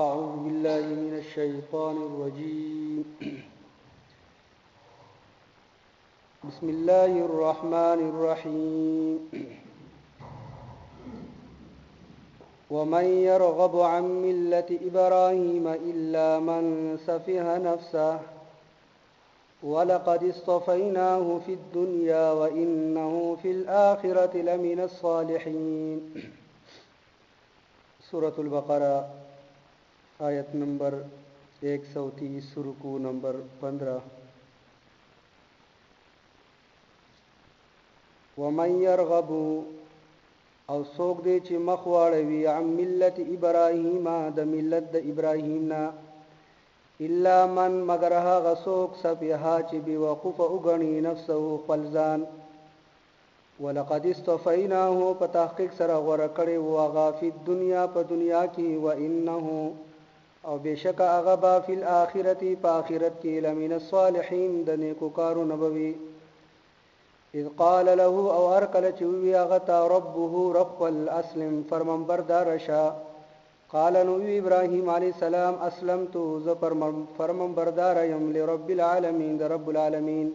أعوذ بالله من الشيطان الرجيم بسم الله الرحمن الرحيم ومن يرغب عن ملة إبراهيم إلا من سفه نفسه ولقد اصطفيناه في الدنيا وإنه في الآخرة لمن الصالحين سورة البقرة آیت نمبر 130 رکوع نمبر 15 ومن يرغب او سوق دی چې مخواړوي عن ملت ابراهیم د ملت د ابراهیم نا الا من مگر هغه سوق سفیها چې بي وقوف وګڼي نفسه خپل ځان ولقد استفیناه په تحقیق سره غوړه کړي واغه په دنیا په دنیا کې و انه او بشک هغه با فی الاخرت په اخرت کې لمن الصالحین د نیکو کارو نبوي اذ قال له او ارکل چوي هغه ربه رب الاسلم فرمان بردار شا قال نو ابراهيم عليه السلام اسلمت ز فرمان بردار يم لرب العالمین د رب العالمین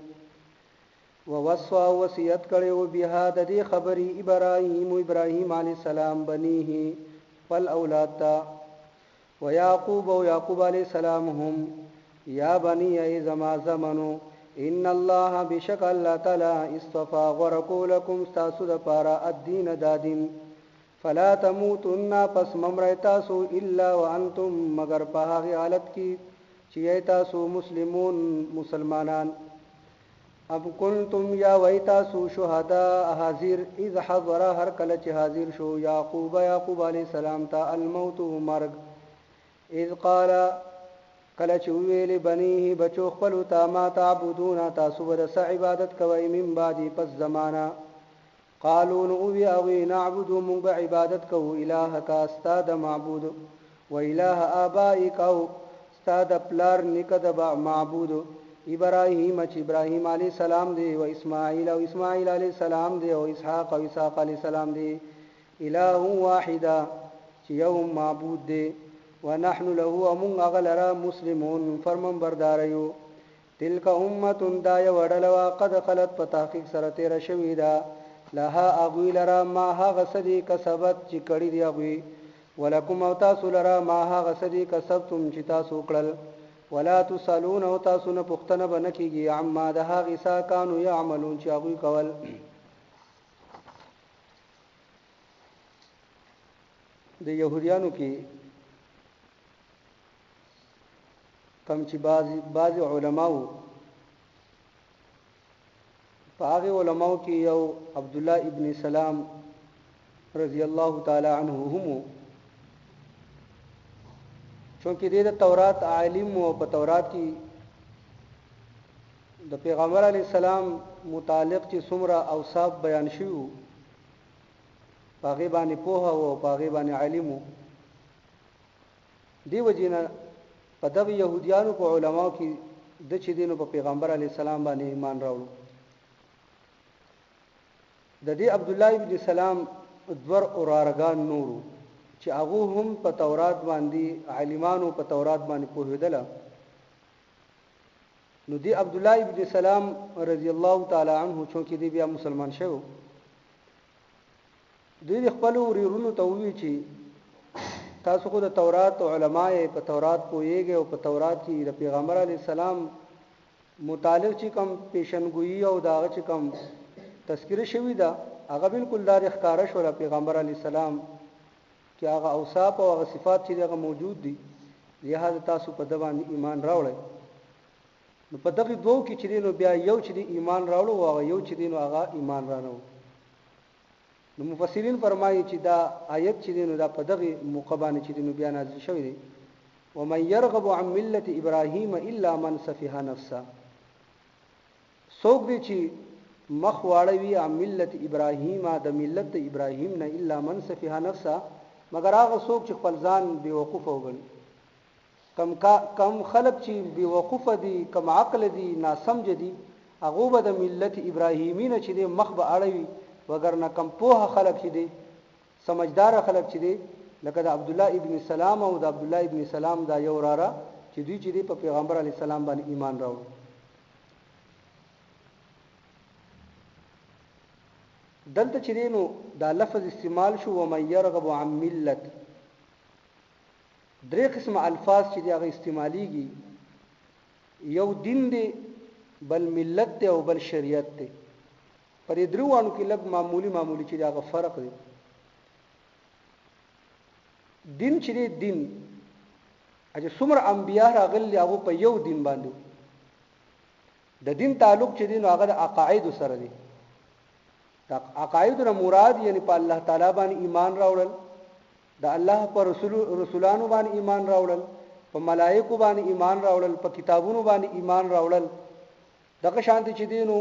ووصى وصیت کړي او بها د دې خبري ابراهيم عليه السلام بنيه والاولاد تا ويعقوب ويعقوب عليه السلام هم يا بني ای زما زمنو ان الله بشک الله تعالی اصطفى غرقوا لكم تاسو د پاره الدين دادین فلا تموتن پس ممرتاسو الا وانتم مگر په هغه حالت کې چې تاسو مسلمون مسلمانان اب کنتم یا ویتاسو شهداء حاضر اذ حضر هر کله چې حاضر شو یعقوب علیہ السلام ته الموت مرگ اذ قال کله چې ویل بنيه بچو خپل ته ما تعبدون تاسو ور عبادت کوي من بعد پس زمانہ قالوا نو نعبد من عبادت کو الهک استاد معبود و اله ابائک او استاد پلار نکد معبود ابراهيم چې ابراهيم عليه السلام دی او اسماعیل عليه السلام دی او اسحاق عليه السلام دی اله واحده چې یو معبود دی ونحن له امون غلرا مسلمون فرمان برداریو تلک امه دای وړلوا قد خلت په تحقیق سره تیر شوی دا لها اغوی لرا ما ها غسدی کسبت چې کړي دی اغوی ولکم او تاسو لرا ما ها غسدی کسبتم چې تاسو کړل ولا تسالون او تاسو نه پختنه بنکیږي عما ده غسا کانوا يعملون چې اغوی کول د يهوديانو کې کم چې بعض علماو هغه علماو کې یو عبد الله ابن سلام رضی الله تعالی عنه هم چونکه د تورات عالم او په تورات کې د پیغمبر علی السلام متعلق چې څومره اوصاف بیان شوی هغه باندې پوها او هغه باندې عالم دی وجینه په دغه يهوديانو په علماو کې د چې دینو په پیغمبر علی السلام باندې ایمان راوړو د دې عبد الله ابن سلام دور اورارغان نورو چې هغه هم په تورات باندې عالمانو په تورات باندې پوهیدل نو دی عبد الله ابن سلام رضی الله تعالی عنہ چې دی بیا مسلمان شو دوی خپل ورونو ته وی چې تاسو خو د تورات علماء په تورات پوهیږئ او په تورات کې د پیغمبر علی السلام متعلق چې کوم پیشنګوئی او داغه چې کوم تذکره شوی دا هغه بالکل دار ښکارا شو پیغمبر علی السلام چې هغه اوصاف او هغه صفات چې هغه موجود دي لہذا تاسو په دبان ایمان راوړئ نو په دغه دوه کې چې نو بیا یو چې ایمان راوړو او یو چې نو هغه ایمان رانو نو مفسرین فرمایي چې دا آیت چې نو دا په دغه مقابله چې نو بیا نازل شوی دی ومن يرغب عن ملة ابراهيم الا من سفه نفسه سوق دي چې مخ واړوي عن ملة ابراهيم د ملت ابراهيم نه الا من سفه نفسه مگر هغه څوک چې خپل ځان بے وقوف وګڼي کم خلق چې بے وقوف دي کم عقل دي ناسمج دي هغه به د ملت ابراهیمی نه چې مخ به اړوي وګرنه کم پوها خلق چې دي سمجدار خلق چې دي لکه د عبد الله ابن سلام او د عبد الله ابن سلام دا یو راره چې دوی چې په پیغمبر علی السلام باندې ایمان راوړ. دلته چې نو دا لفظ استعمال شو ومن يرغب عن ملت، درې قسم الفاظ چې هغه استعماليږي، یو دین دی، بل ملت دی او بل شریعت دی. پر دې دروانو کې لږ معمولی چې هغه فرق دی. دین چې دین اجه څومره انبیا راغلي هغه په یو دین باندې، د دین تعلق چې دین هغه د عقاید سره دی. د عقاید نه مراد یعنی په الله تعالی باندې ایمان راوړل، د الله پر رسولانو باندې ایمان راوړل، په ملائکه باندې ایمان راوړل، په کتابونو باندې ایمان راوړل. دغه شانتي چې دینو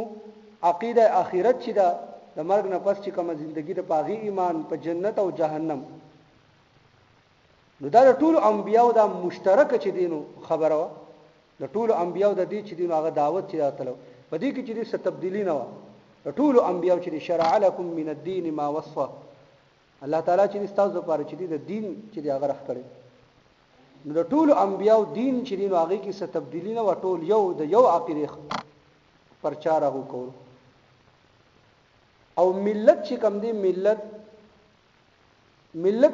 عقیده اخرت چې دا د مرګ نه پس چې کومه ژوندۍ د پاغي ایمان په جنت او جهنم، نو دا ټول انبیاء دا مشترک چې دینو خبره وا. د ټول انبیاء د دې چې دینو هغه دعوت چې راتلو په دې کې چې څه تبدیلی نه و. د ټول انبیاء چې شرع لكم من الدين ما وصفه، الله تعالی چې تاسو لپاره چې د دین چې هغه راخ کړي، نو د ټول انبیاء دین چې دینو هغه کې څه تبدیلی نه و، ټول یو د یو عقیده پرچار هغه کول. او ملت چې کوم دی، ملت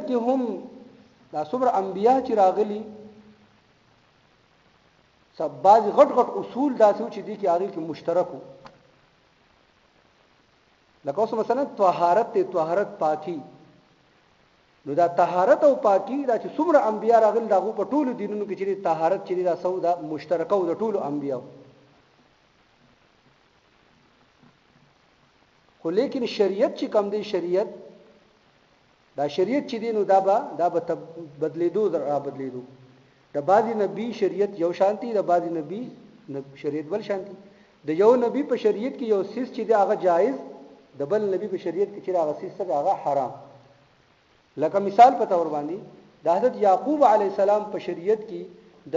کې هم دا څومره انبیا چې راغلي سب بعض غټ اصول داسې چې دي کې هغه کې مشترکو. لکه اوس مثلا طهارت پاکي، نو دا طهارت او پاکي دا چې څومره انبیا راغلي دا په ټولو دینونو کې چې طهارت چې دا سودا مشترکه او د ټولو انبیا. خو لیکن شریعت چې کوم دی، شریعت چې دینو دا به بدلیدو را بدلیدو. د بعضی نبی شریعت یو شانتی، د بعضی نبی شریعت بل شانتی. د یو نبی په شریعت کې یو سیس چې دی هغه جایز، د بل نبی په شریعت کې چې هغه سیس هغه حرام. لکه مثال په تور باندې د حضرت یعقوب علی السلام په شریعت کې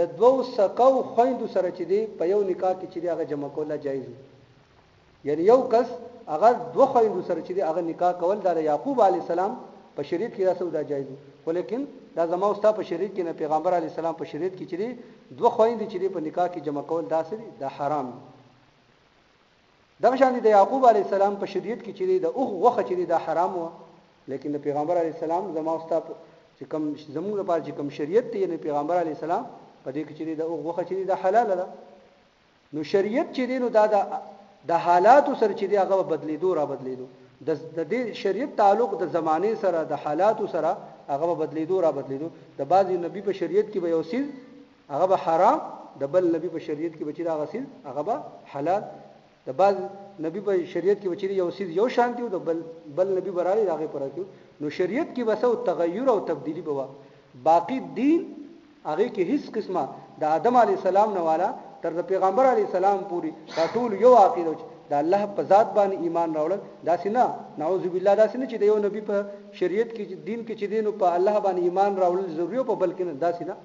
د دوو سکو خويندو سره چې دی په یو نکاح کې چې هغه جمع کول جایز، یعنی یو کس اگر دو خويندو سره چې هغه نکاح کول د یعقوب علی السلام په شریعت کې راځو دا جایز، خو لیکن دا زما واستاد په شریعت کې نه پیغمبر علی السلام په شریعت کې چې دو خويندې چې په نکاح کې جمع کول دا سړي دا حرام. دغه شان د یعقوب علی السلام په شریعت کې چې د اوغ وخه چې دا حرام و، لیکن د پیغمبر علی السلام زما واستاد چې کوم زموږ لپاره چې کوم شریعت دی نه پیغمبر علی السلام په دې کې چې د اوغ وخه چې دا حلال ده. نو شریعت چې دینو دا د حالات سره چې هغه بدلیدو را بدلیدو، د دې شریعت تعلق د زمانه سره د حالات سره هغه بدلیدو را بدلیدو. د بعضی نبی په شریعت کې به یو سیز هغه به حرام، د بل نبی په شریعت کې به چې هغه سیز هغه به حلال. د بعض نبی په شریعت کې به چې یو سیز یو شانتی او د بل نبی برابر هغه پر راکو. نو شریعت کې بس او تغیر او تبدیلی به باقی دین هغه کې هیڅ قسمه د آدم علی السلام نه والا تر د پیغمبر علی السلام پوری دا ټول یو عقیده د الله په ذات باندې ایمان راوړل. داسې نه، نعوذ بالله، داسې نه چې د یو نبی په شریعت کې دین کې چې دینو په الله باندې ایمان راوړل ضروري په بلکې نه، داسې نه.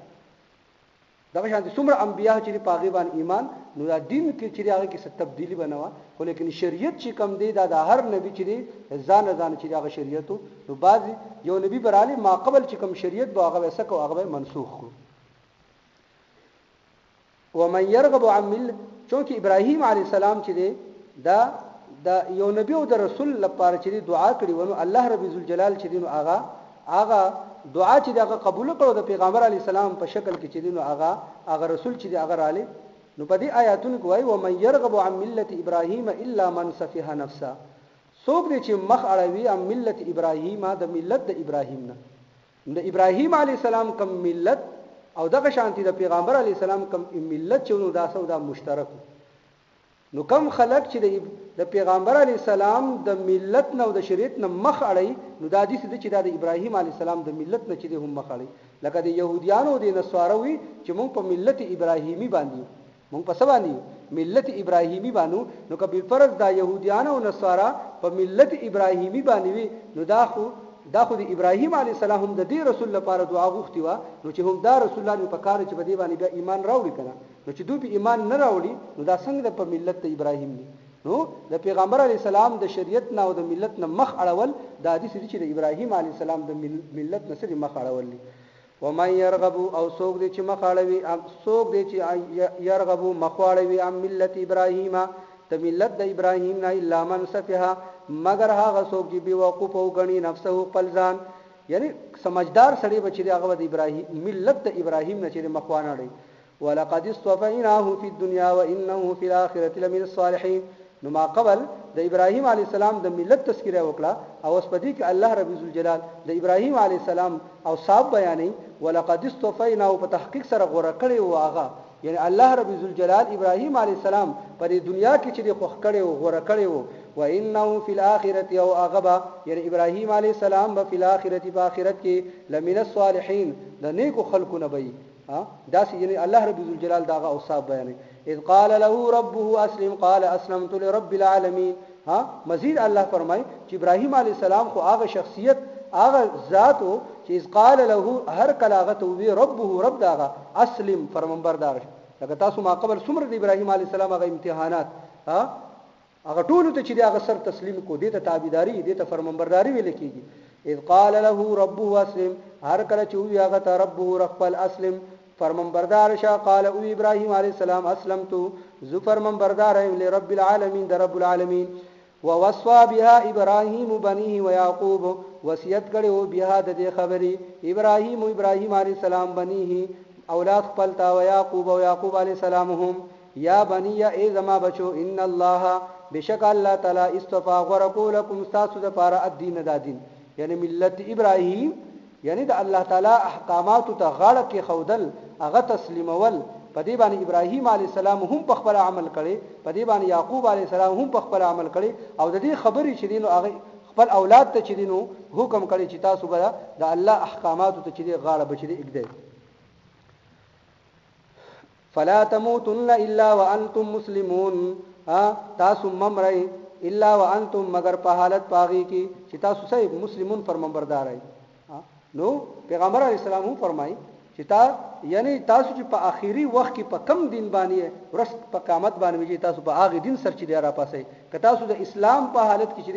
دا شانتي څومره انبیا چې په هغه باندې ایمان، نو دا دین کې چې هغه کې څه تبدیلی بنوا، خو لیکن شریعت چې کم دی دا د هر نبی چې ځان چې هغه شریعت نو بعضی یو نبی برالی ما قبل چې کم شریعت به هغه وسکو هغه منسوخ کو. ومن يرغب عن ملة، چونکه ابراهیم علی السلام چې دی دا یو نبی او د رسول لپاره چې دعا کړې ونه الله رب ذوالجلال چې دینو هغه دعا چې هغه قبول کړو د پیغمبر علی السلام په شکل کې چې دینو هغه رسول چې هغه رالی. نو په دې آیاتونو کې وایي ومن يرغب عن ملة ابراهيم الا من سفه نفسه، څوک دې چې مخ اړوي عن ملة ابراهيم د ملت د ابراهيم نه، د ابراهيم علی السلام کوم ملت او دغه شانتي د پیغمبر علی السلام کوم ملت چې نو دا سودا مشترک. نو کم خلق چې د پیغمبر علی السلام د ملت نه او د شریعت نه مخ اړي، نو دا دي چې د ابراهیم علی السلام د ملت نه چې هم مخ اړي. لکه د يهوديانو د نصاروي چې موږ په ملت ابراهیمی باندې، موږ په سبا باندې ملت ابراهیمی باندې، نو کبه فرض د يهوديانو او نصارا په ملت ابراهیمی باندې وي، نو دا خو د ابراهیم علی السلام هم د دې رسول لپاره دعا غوښتي و، نو چې هم دا رسول الله په کار چې په دې باندې بیا ایمان راوړي کنه، نو چې دوی په ایمان نه راوړي نو دا څنګه د په ملت ابراهیم دي. نو د پیغمبر علی السلام د شریعت نه او د ملت نه مخ اړول د حدیث دي چې د ابراهیم علی السلام د ملت نه سره مخ اړول دي ومن يرغب او سوق دي چې مخ اړوي سوق دي چې يرغب مخ اړوي ام ملت ابراهیم د ملت د ابراهیم نه الا من سفها مگر هغه سوق چې بي وقوف او غني نفسه خپل ځان یعنی سمجھدار سړی بچی هغه د ابراهیم ملت د ابراهیم نه چې مخوانه لري ولقد اصطفيناه في الدنيا وانه في الاخره لمن الصالحين نو ما قبل د ابراهیم علی السلام د ملت تذکره وکړه او اوس پدې کې الله رب الجلال د ابراهیم علی السلام او صاحب بیانې ولقد اصطفيناه په تحقیق سره غوړه کړي او هغه یعنی الله رب الجلال ابراهیم علی السلام په دنیا کې چې د خوخ کړي او غوړه کړي او انه فی الاخره او اغبا یعنی ابراهیم علی السلام په الاخره په اخرت کې لمن الصالحین د نیکو خلقو نه وي دا سي یعنی الله رب الجلال داغه اوصاف بیانې اذ قال له ربه اسلم قال اسلمت لرب العالمین مزید الله فرمای چې ابراهیم علی السلام خو هغه شخصیت هغه ذات چې اذ قال له هر کلاغت وی ربه رب داغه اسلم فرمانبردار لکه تاسو ما قبل څومره د ابراهیم علی السلام هغه امتحانات هغه ټول ته چې هغه سر تسلیم کو دي ته تابعداري دي ته فرمانبرداري ویل کیږي اذ قال له ربه اسلم هر کله چې وی هغه ته ربه رب اسلم فرمانبردار شه قال او ابراهيم عليه السلام اسلمت ذو فرمانبردار لرب العالمين در رب العالمين ووصى بها ابراهيم بنيه ويعقوب وصيت کړو بها د خبري ابراهيم عليه السلام بنيه اولاد خپلتا او يعقوب عليه السلام هم يا بني اي زما بچو ان الله بشک الله تعالی استفا غرقولکم استاسو د پاره الدين د دین یعنی ملت ابراهيم یعنی د الله تعالی احکامات ته غاړه کې خودل هغه تسلیمول په دې باندې ابراهیم علی السلام هم په خپل عمل کړي په دې باندې یعقوب علی السلام هم په خپل عمل کړي او د دې خبرې چې دینو هغه خپل اولاد ته چې دینو حکم کړي چې تاسو به د الله احکامات ته چې غاړه بچي اګدئ فلا تموتن الا وانتم مسلمون تاسو ممرئ الا وانتم مگر په حالت پاغي کې چې تاسو صحیح مسلمون فرمانبردار ئ نو پیغمبر علیہ السلام هم فرمای چې یعنی تاسو چې په آخري وخت کې په کم دین باندې ورست په قیامت باندې چې تاسو په هغه دین سر چې دی را پاسې که تاسو د اسلام په حالت کې چې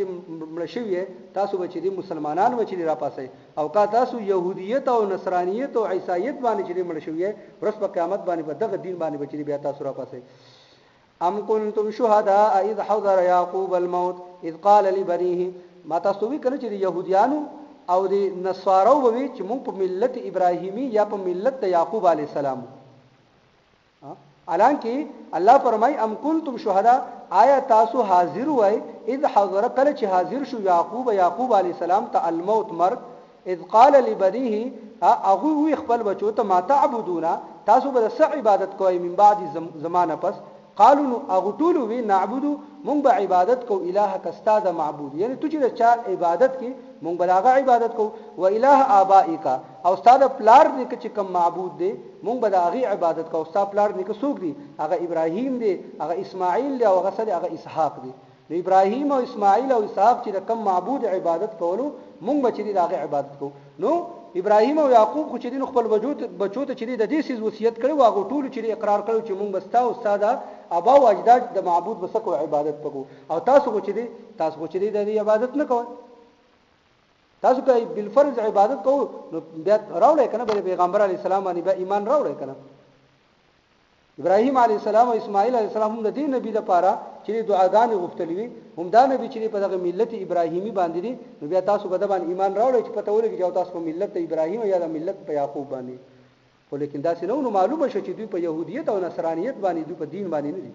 مړشوي تاسو به چې مسلمانان و چې را پاسې او که تاسو يهودیت او نصرانیت او عیسایت باندې چې مړشوي ورست په قیامت باندې په دغه دین باندې به چې بیا تاسو را پاسې ام کنتم شهداء اذ حضر يعقوب الموت اذ قال لبنيه ما تاسو وی کړه چې يهوديانو او د نصارو به چې موږ په ملت ابراهیمی یا په ملت یعقوب علی السلام الانکه الله فرمای ام کنتم شهدا آیا تاسو حاضر وای اذ حضر کله چې حاضر شو یعقوب علی السلام ته الموت مرګ اذ قال لبنيه اغه وی خپل بچو ته ما تعبدون تاسو به څه عبادت کوئ من بعد زمانه پس قالوا اغطول وی نعبد مونږ به عبادت کو الہ کستا د معبود یعنی تو چې چا عبادت کی مونږ بلاغه عبادت کو و الہ آبائک او استاد پلار دې چې کوم معبود دی مونږ به هغه عبادت کو استاد پلار دې څوک دی هغه ابراهیم دی هغه اسماعیل دی او هغه اسحاق دی نو ابراهیم او اسماعیل او اسحاق چې کوم معبود عبادت کولو مونږ به چې هغه عبادت کو نو ابراهیم او یعقوب خو چې دین خپل بچو ته چې د دې سیس وصیت کړو هغه ټول چې اقرار کړو چې مونږ بستا او استاد ابا او اجداد د معبود بسکو عبادت وکړو او تاسو خو چې د دې عبادت نه کوئ تاسو کوي بالفرض عبادت کوو نو بیا راوړی کنه به پیغمبر علی السلام باندې به ایمان راوړی کنه ابراهیم علی السلام او اسماعیل علی السلام هم د دې نبی لپاره چې دعاګانې غوښتلې وي هم دا نبی چې په دغه ملت ابراهیمی باندې دي نو بیا تاسو به د باندې ایمان راوړی چې پته ولګي چې تاسو په ملت ابراهیم یا د ملت په یعقوب باندې خو لیکن دا څنګه نو معلومه شو چې دوی په يهودیت او نصرانیت باندې دوی په دین باندې نه دي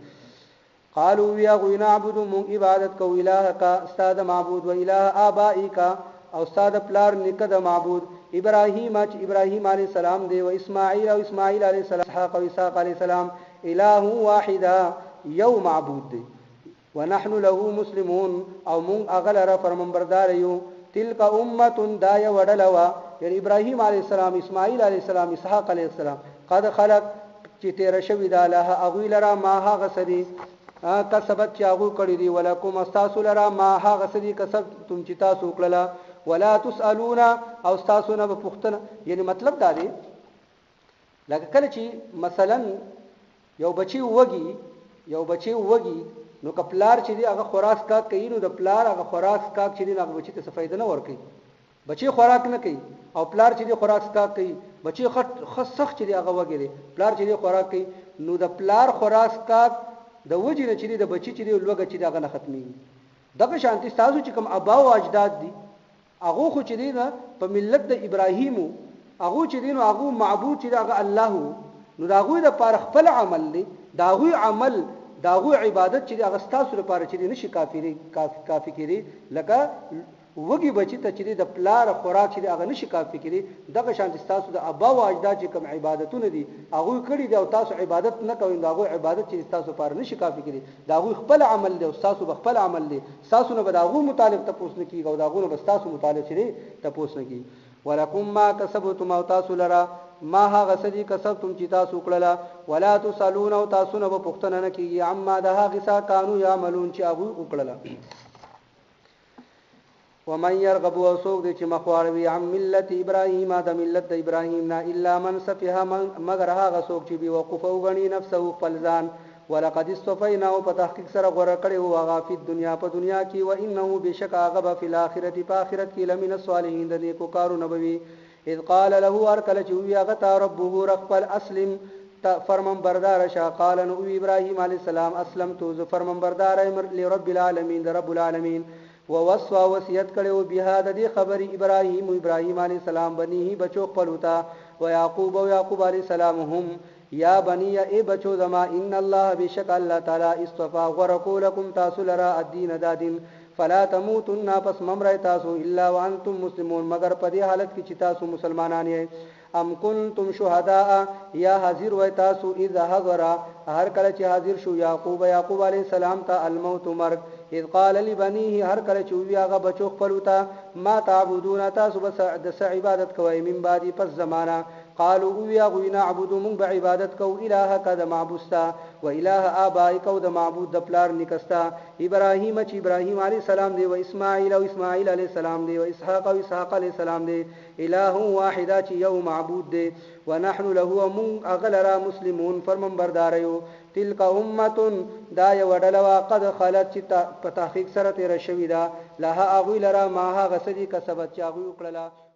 قالوا يا نعبد من عبادت کو الهک استاد معبود و اله ابائک او استاد پلار نکد معبود ابراهیم علیہ السلام دی و اسماعیل علیہ السلام اسحاق او اسحاق علیہ السلام اله واحد یو معبود دی ونحن له مسلمون او مون اغلر فرمانبردار یو تلک امه دای وډلوا یعنی ابراهیم علیہ السلام اسماعیل علیہ السلام اسحاق علیہ السلام قد خلق چې تیر شوی د الله اغویلرا ما هغه سدي کسبت چې هغه کړی دی ولکم استاسلرا ما هغه سدي کسب تم چې تاسو کړلا ولا تسالون او تاسو نه پوښتنه یعنی مطلب دا دی لکه کله چې مثلا یو بچی وږي نو کپلار چې دی هغه خوراک کا کوي نو د پلار هغه خوراک کا چې دی هغه بچی ته څه فائدہ نه ورکي بچی خوراک نه کوي او پلار چې دی خوراک کا کوي بچی خصخ چې دی هغه وګړي پلار چې دی خوراک کوي نو د پلار خوراک کا د وجې نه چې دی د بچی چې دی لوګه چې دی هغه نه ختمي دغه شانتي تاسو چې کوم ابا او اجداد دي هغه خو چې دی نه په ملت د ابراهیم هغه چې دی نو هغه معبود چې دی هغه الله نو داغوی د پاره خپل عمل دی داغوی عمل داغوی عبادت چې هغه ستاسو لپاره چې نشي کافي کړي لکه وګي بچی ته چې د پلار خوراک چې هغه نشي کافي کړي دغه شان تاسو د ابا او اجداد چې کوم عبادتونه دي هغه کړي دي او تاسو عبادت نه کوئ داغوی عبادت چې تاسو لپاره نشي کافي کړي داغوی خپل عمل دی او تاسو خپل عمل دی تاسو نه بداغو مطالب تاسو نه کیږي او داغو نه تاسو مطالب چې تاسو نه کیږي ولکم ما کسبتم او تاسو لرا ما هغه سدي کسبتم چې تاسو کړلا ولا تسالون او تاسو نه په پښتنه نه کیږي عما ده هغه څه قانون یعملون چې هغه وکړلا ومن يرغب وسوق دي چې مخواروي عن ملت ابراهيم د ملت ابراهيم نه الا من سفها مگر هغه څوک چې بي وقوف او غني نفسه خپل ځان ولقد استفيناه په تحقیق سره غوړه کړي او هغه په دنیا کې و انه بشک هغه په الاخرت په اخرت کې لمن الصالحین د نیکو کارونه بوي اذ قال له ارکل چې وی هغه ته ربه رغبل اسلم فرمان بردار شا قال نو ابراهيم عليه السلام اسلمت ز فرمان بردار لرب العالمین د رب العالمین ووصوا وصیت کړو به د دې خبر ابراهيم عليه السلام بنيه بچو خپلوتا و يعقوب عليه السلام هم یا بني ای بچو زما ان الله بشک الله تعالی استفا غرقوا لكم تاسو لرا الدين دادین فلا تموتن پس ممر تاسو الا وانتم مسلمون مگر په دې حالت کې چې تاسو مسلمانان یې ام کنتم شهداء یا حاضر وای تاسو اذا حضر هر کله چې حاضر شو یعقوب علیه السلام ته الموت مرګ اذ قال لبنيه هر کله چې وی هغه بچو خپل ته ما تعبدون تاسو بس د عبادت کوي من بعد پس زمانہ قالوا ويا نعبد من بعبادت کو الهك د معبودستا و اله ابائك د معبود د پلار نکستا ابراهيم چې ابراهيم عليه السلام دی و اسماعيل عليه السلام دی و اسحاق عليه السلام دی اله واحد چې یو معبود دی ونحن له من اغلرا مسلمون فرمان برداريو تلك امه دا یو ډلوا قد خلت چې په تحقیق سره تیر شوی دا لها اغوی لرا ما ها غسدي کسبت چې اغوی وکړه